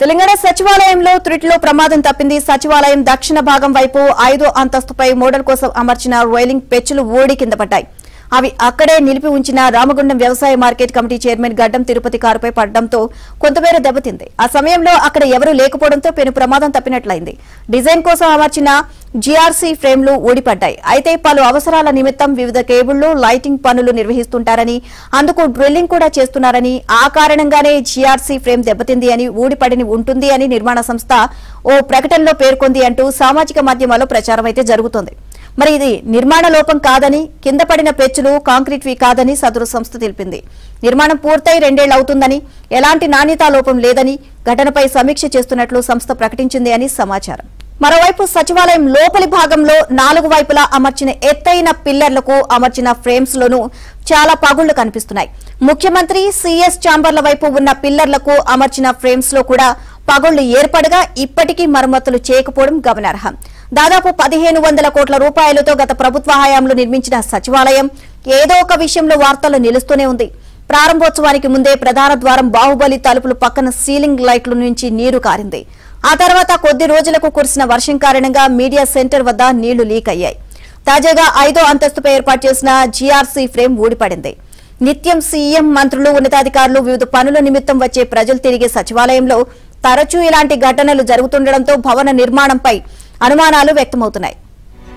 తెలంగాణ సచివాలయంలో త్రుటిలో ప్రమాదం తప్పింది. సచివాలయం దక్షిణ భాగం వైపు 5వ అంతస్తుపై మోడల్ కోసం అమర్చిన రైలింగ్ పెచ్చులు ఊడి కింద పడ్డాయి. అవి అక్కడే నిలిపి ఉంచిన రామగుండం వ్యవసాయ మార్కెట్ కమిటీ చైర్మన్ గడ్డం తిరుపతి కారుపై పడడంతో కొంతమేర దెబ్బతింది. ఆ సమయంలో అక్కడ ఎవరూ లేకపోవడంతో పెను ప్రమాదం తప్పినట్లయింది. డిజైన్ కోసం అమర్చిన జీఆర్సీ ఫ్రేమ్లు ఊడిపడ్డాయి. అయితే పలు అవసరాల నిమిత్తం వివిధ కేబుళ్లు లైటింగ్ పనులు నిర్వహిస్తుంటారని, అందుకు డ్రిల్లింగ్ కూడా చేస్తున్నారని, ఆ కారణంగానే జీఆర్సీ ఫ్రేమ్ దెబ్బతింది అని, ఊడిపడిని ఉంటుంది అని నిర్మాణ సంస్థ ఓ ప్రకటనలో పేర్కొంది అంటూ సామాజిక మాధ్యమాల్లో ప్రచారం అయితే జరుగుతోంది. మరి ఇది నిర్మాణ లోపం కాదని, కింద పడిన పెచ్చులు కాంక్రీట్వి కాదని సదరు సంస్థ తెలిపింది. నిర్మాణం పూర్తయి 2 ఏళ్లు అవుతుందని, ఎలాంటి నాణ్యతా లోపం లేదని ఘటనపై సమీక్ష చేస్తున్నట్లు సంస్థ ప్రకటించింది అని సమాచారం. మరోవైపు సచివాలయం లోపలి భాగంలో 4 వైపులా అమర్చిన ఎత్తైన పిల్లర్లకు అమర్చిన ఫ్రేమ్స్ లోనూ చాలా పగుళ్లు కనిపిస్తున్నాయి. ముఖ్యమంత్రి సీఎస్ ఛాంబర్ల వైపు ఉన్న పిల్లర్లకు అమర్చిన ఫ్రేమ్స్ లో కూడా పగుళ్లు ఏర్పడగా ఇప్పటికీ మరమ్మతులు చేయకపోవడం గమనార్హం. దాదాపు 1500 కోట్ల రూపాయలతో గత ప్రభుత్వ హయాంలో నిర్మించిన సచివాలయం ఏదో ఒక విషయంలో వార్తల్లో నిలుస్తూనే ఉంది. ప్రారంభోత్సవానికి ముందే ప్రధాన ద్వారం బాహుబలి తలుపులు పక్కన సీలింగ్ లైట్ల నుంచి నీరు కారింది. ఆ తర్వాత కొద్ది రోజులకు కురిసిన వర్షం కారణంగా మీడియా సెంటర్ వద్ద నీళ్లు లీక్ అయ్యాయి. తాజాగా 5వ అంతస్తుపై ఏర్పాటు చేసిన జీఆర్సీ ఫ్రేమ్ ఊడిపడింది. నిత్యం సీఎం, మంత్రులు, ఉన్నతాధికారులు వివిధ పనుల నిమిత్తం వచ్చే ప్రజలు తిరిగే సచివాలయంలో తరచూ ఇలాంటి ఘటనలు జరుగుతుండటంతో భవన నిర్మాణంపై అనుమానాలు వ్యక్తమవుతున్నాయి.